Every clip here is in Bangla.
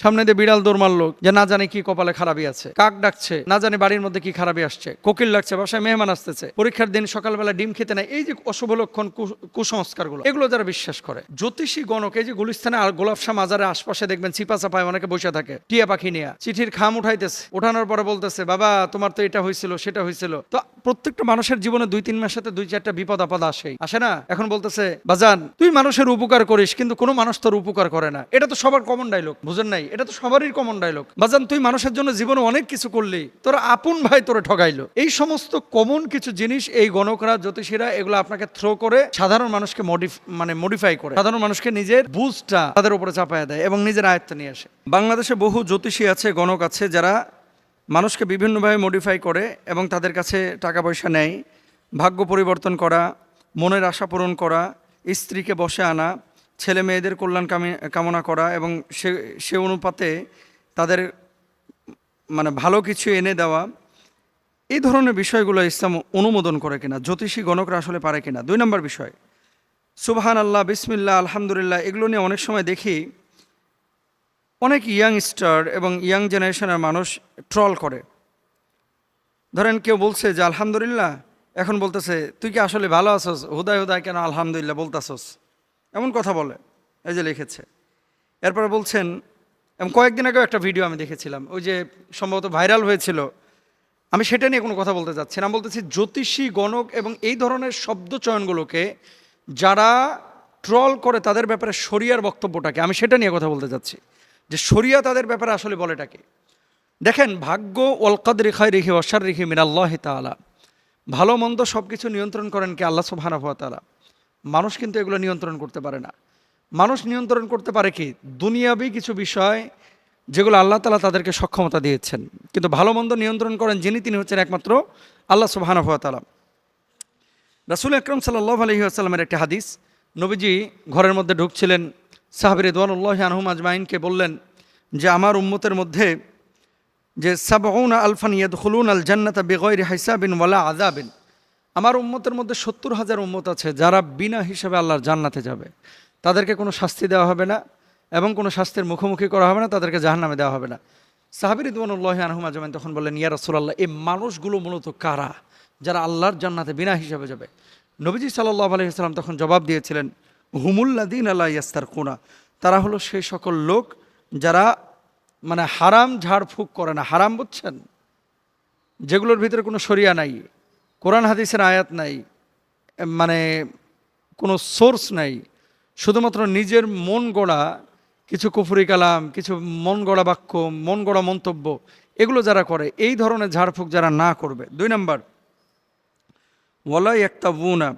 সামনে দিয়ে বিড়াল দৌড় মারলো যে না জানে কি কপালে খারাপই আছে, কাক ডাকছে না জানে বাড়ির মধ্যে কি খারাপই আসছে, কোকিল লাগছে বাসায় মেহমান আসতেছে, পরীক্ষার দিন সকালবেলা ডিম খেতে নেয়, এই যে অশুভ লক্ষণ কুসংস্কারগুলো, এগুলো যারা বিশ্বাস করে, জ্যোতিষী গণক এই যে গুলিস্তানে আর গোলাপ শাহ মাজারের আশপাশে দেখবেন চিপা চাপায় অনেকে বসে থাকে টিয়া পাখি নিয়ে, চিঠির খাম উঠাইতেছে, ওঠানোর পরে বলতেছে বাবা তোমার তো এটা হয়েছিল সেটা হয়েছিল। তো প্রত্যেকটা মানুষের জীবনে 2-3 মাসের সাথে 2-4টা বিপদ আপদ আসে না? এখন বলতেছে বাজান তুই মানুষের উপকার করিস কিন্তু কোনো মানুষ তোর উপকার করে না, এটা তো সবার কমন ডায়লগ, বুঝেন নাই? এটা তো সবারই কমন ডায়লগ। বাজান তুই মানুষের জন্য জীবনে অনেক কিছু করলি, তোর আপন ভাই তোরে ঠগাইলো। এই সমস্ত কমন কিছু জিনিস এই গণকরা জ্যোতিষীরা এগুলো আপনাকে থ্রো করে সাধারণ মানুষকে মডিফাই করে, সাধারণ মানুষকে নিজের বুঝটা তাদের উপরে চাপায় দেয় এবং নিজের আয়ত্তে নিয়ে আসে। বাংলাদেশে বহু জ্যোতিষী আছে, গণক আছে, যারা মানুষকে বিভিন্নভাবে মডিফাই করে এবং তাদের কাছে টাকা পয়সা নেয়, ভাগ্য পরিবর্তন করা, মনের আশা পূরণ করা, স্ত্রীকে বশে আনা, ছেলে মেয়েদের কল্যাণ কামনা করা এবং সে অনুপাতে তাদের ভালো কিছু এনে দেওয়া, এই ধরনের বিষয়গুলো ইসলাম অনুমোদন করে কিনা, জ্যোতিষী গণকরা আসলে পারে কিনা। 2 নম্বর বিষয়, সুবহান আল্লাহ, বিসমিল্লাহ, আলহামদুলিল্লাহ, এগুলো নিয়ে অনেক সময় দেখি অনেক ইয়াংস্টার এবং ইয়াং জেনারেশনের মানুষ ট্রল করে। ধরেন কেউ বলছে যে আলহামদুলিল্লাহ, এখন বলতেছে তুই কি আসলে ভালো আছোস, হুদায় হুদায় কেন আলহামদুলিল্লাহ বলতাছোস, এমন কথা বলে, এই যে লিখেছে। এরপরে বলছেন, এবং কয়েকদিন আগেও একটা ভিডিও আমি দেখেছিলাম, ওই যে সম্ভবত ভাইরাল হয়েছিল, আমি সেটা নিয়ে কোনো কথা বলতে চাচ্ছি না, আমি বলতেছি জ্যোতিষী গণক এবং এই ধরনের শব্দ চয়নগুলোকে যারা ট্রল করে তাদের ব্যাপারে শরিয়ার বক্তব্যটাকে, আমি সেটা নিয়ে কথা বলতে চাচ্ছি যে শরিয়া তাদের ব্যাপারে আসলে বলেটাকে। দেখেন, ভাগ্য ওয়াল কদরি খায়রিহি ওয়া শাররিহি মিনাল্লাহি তাআলা, ভালো মন্দ সব কিছু নিয়ন্ত্রণ করেন কি আল্লাহ সুবহানাহু ওয়া তাআলা। মানুষ কিন্তু এগুলো নিয়ন্ত্রণ করতে পারে না। মানুষ নিয়ন্ত্রণ করতে পারে কি দুনিয়াবি কিছু বিষয় যেগুলো আল্লাহ তাআলা তাদেরকে সক্ষমতা দিয়েছেন, কিন্তু ভালো মন্দ নিয়ন্ত্রণ করেন যিনি, তিনি হচ্ছেন একমাত্র আল্লাহ সুবহানাহু ওয়া তাআলা। রাসূল আকরাম সাল্লাল্লাহু আলাইহি ওয়াসাল্লামের একটি হাদিস, নবীজি ঘরের মধ্যে ঢুকছিলেন, সাহাবী রিদওয়ানুল্লাহি আনহুম আজমাইনকে বললেন যে আমার উম্মতের মধ্যে যে ৭০ আলফান ইয়াদখুলুনাল জান্নাতা বিগাইরি হিসাবিন ওয়ালা আযাবিন, আমার উম্মতের মধ্যে ৭০,০০০ উম্মত আছে যারা বিনা হিসাবে আল্লাহর জান্নাতে যাবে, তাদেরকে কোনো শাস্তি দেওয়া হবে না এবং কোনো শাস্তির মুখোমুখি করা হবে না, তাদেরকে জাহান্নামে দেওয়া হবে না। সাহাবী রিদওয়ানুল্লাহি আনহুম আজমাইন তখন বললেন, ইয়া রাসূলুল্লাহ, এই মানুষগুলো মূলত কারা যারা আল্লাহর জান্নাতে বিনা হিসাবে যাবে? নবীজি সাল্লাল্লাহু আলাইহি ওয়াসাল্লাম তখন জবাব দিয়েছিলেন, হুমুল্লাযীনা লা ইয়াস্তারকুনা, তারা হলো সেই সকল লোক যারা হারাম ঝাড়ফুঁক করে না। হারাম বুঝছেন, যেগুলোর ভিতরে কোনো শরিয়া নাই, কোরআন হাদিসের আয়াত নাই, কোনো সোর্স নাই, শুধুমাত্র নিজের মন গড়া কিছু কুফরি কালাম, কিছু মন গড়া বাক্য, মন গড়া মন্তব্য, এগুলো যারা করে, এই ধরনের ঝাড়ফুঁক যারা না করবে। 2 নম্বর, ওয়ালা ইয়াক্তাবুনা,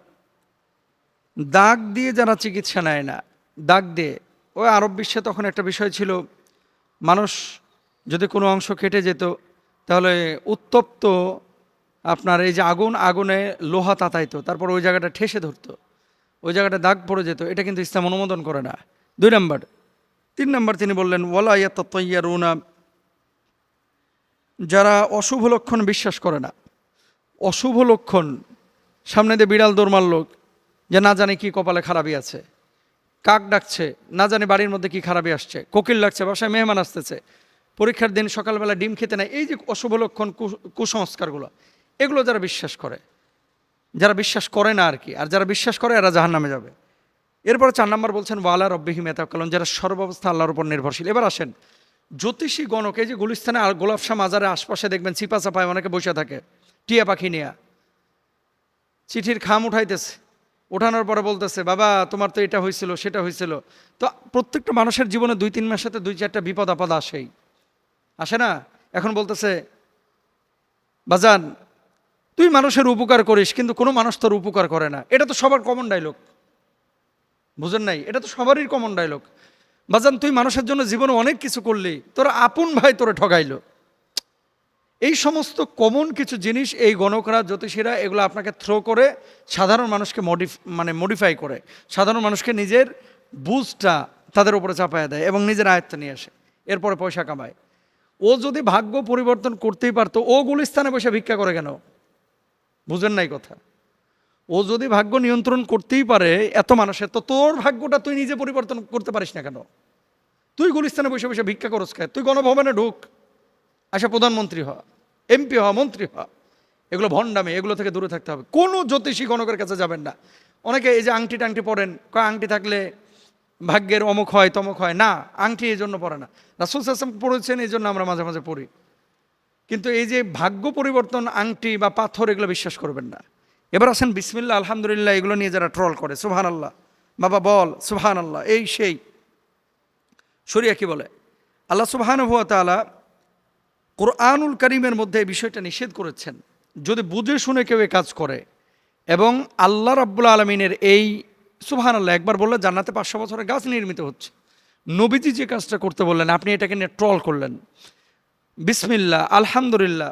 দাগ দিয়ে যারা চিকিৎসা নেয় না, দাগ দিয়ে। ওই আরব বিশ্বে তখন একটা বিষয় ছিল, মানুষ যদি কোনো অংশ কেটে যেত তাহলে উত্তপ্ত আপনার এই যে আগুনে লোহা তাতাইতো, তারপর ওই জায়গাটা ঠেসে ধরতো, ওই জায়গাটা দাগ পড়ে যেত, এটা কিন্তু ইসলাম অনুমোদন করে না। 2 নম্বর। 3 নম্বর তিনি বললেন, ওয়ালা ইয়াতাতায়্যারুনা, যারা অশুভ লক্ষণ বিশ্বাস করে না। অশুভ লক্ষণ, সামনে দিয়ে বিড়াল দৌড় মারলো যে না জানে কি কপালে খারাপই আছে, কাক ডাকছে না জানে বাড়ির মধ্যে কি খারাপই আসছে, কোকিল লাগছে বাসায় মেহমান আসতেছে, পরীক্ষার দিন সকালবেলা ডিম খেতে নেয়, এই যে অশুভ লক্ষণ কুসংস্কারগুলো, এগুলো যারা বিশ্বাস করে, যারা বিশ্বাস করে না আর কি, আর যারা বিশ্বাস করে এরা জাহান্নামে যাবে। এরপর 4 নম্বর বলছেন, ওয়ালা রব্বিহিম ইয়াতাওয়াক্কালুন, যারা সর্বাবস্থা আল্লাহর উপর নির্ভরশীল। এবার আসেন, জ্যোতিষী গণক এই যে গুলিস্তানে আর গোলাপ শাহ মাজারের আশপাশে দেখবেন চিপা চাপায় অনেকে বসে থাকে টিয়া পাখি নিয়ে, চিঠির খাম উঠাইতেছে, ওঠানোর পরে বলতেছে বাবা তোমার তো এটা হয়েছিল সেটা হয়েছিল। তো প্রত্যেকটা মানুষের জীবনে 2-3 মাসের সাথে 2-4টা বিপদ আপদ আসে না? এখন বলতেছে বাজান তুই মানুষের উপকার করিস কিন্তু কোনো মানুষ তোর উপকার করে না, এটা তো সবার কমন ডায়লগ, বুঝেন নাই? এটা তো সবারই কমন ডায়লগ। বাজান তুই মানুষের জন্য জীবনে অনেক কিছু করলি, তোর আপন ভাই তোরে ঠগাইলো। এই সমস্ত কমন কিছু জিনিস এই গণকরা জ্যোতিষীরা এগুলো আপনাকে থ্রো করে সাধারণ মানুষকে মডিফাই করে, সাধারণ মানুষকে নিজের বুঝটা তাদের উপরে চাপায় দেয় এবং নিজের আয়ত্তে নিয়ে আসে, এরপরে পয়সা কামায়। ও যদি ভাগ্য পরিবর্তন করতেই পারতো, ও গুলিস্তানে বসে ভিক্ষা করে কেন? বুঝেন নাই কথা? ও যদি ভাগ্য নিয়ন্ত্রণ করতেই পারে এত মানুষের, তো তোর ভাগ্যটা তুই নিজে পরিবর্তন করতে পারিস না কেন? তুই গুলিস্তানে বসে বসে ভিক্ষা করস খায়, তুই গণভবনে ঢুক, আচ্ছা প্রধানমন্ত্রী হ, এমপি হ, মন্ত্রী হ। এগুলো ভণ্ডামি, এগুলো থেকে দূরে থাকতে হবে। কোনো জ্যোতিষী গণকের কাছে যাবেন না। অনেকে এই যে আংটি টাংটি পরেন, কয় আংটি থাকলে ভাগ্যের অমুক হয় তমুক হয়, না, আংটি এই জন্য পরে না। রাসূল সাল্লাল্লাহু আলাইহি ওয়াসাল্লাম পড়েছেন, এই জন্য আমরা মাঝে মাঝে পড়ি। কিন্তু এই যে ভাগ্য পরিবর্তন আংটি বা পাথর, এগুলো বিশ্বাস করবেন না। এবার আসেন বিসমিল্লাহ আলহামদুলিল্লাহ, এগুলো নিয়ে যারা ট্রল করে, সুবহানাল্লাহ বাবা বল, সুবহানাল্লাহ এই সেই, শরিয়া কি বলে? আল্লাহ সুবহানাহু ওয়া তাআলা কোরআনুল কারীমের মধ্যে এই বিষয়টা নিষেধ করেছেন। যদি বুঝে শুনে কেউ এই কাজ করে, এবং আল্লাহ রাব্বুল আলামিনের এই সুবহানাল্লাহ একবার বললে জান্নাতে 500 বছরের গাছ নির্মিত হচ্ছে। নবীজি যে কাজটা করতে বললেন, আপনি এটাকে নিয়ে ট্রল করলেন। বিসমিল্লাহ আলহামদুলিল্লাহ,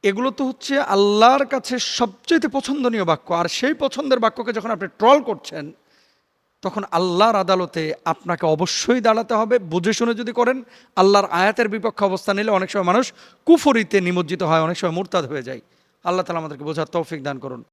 এগুলো তো হচ্ছে আল্লাহর কাছে সবচেয়ে পছন্দনীয় বাক্য। আর সেই পছন্দের বাক্যকে যখন আপনি ট্রল করছেন, তখন আল্লাহর আদালতে আপনাকে অবশ্যই দাঁড়াতে হবে। বুঝে শুনে যদি করেন, আল্লাহর আয়াতের বিপক্ষে অবস্থান নিলে অনেক সময় মানুষ কুফরিতে নিমজ্জিত হয়, অনেক সময় মুরতাদ হয়ে যায়। আল্লাহ তাআলা আমাদেরকে বোঝার তৌফিক দান করুন।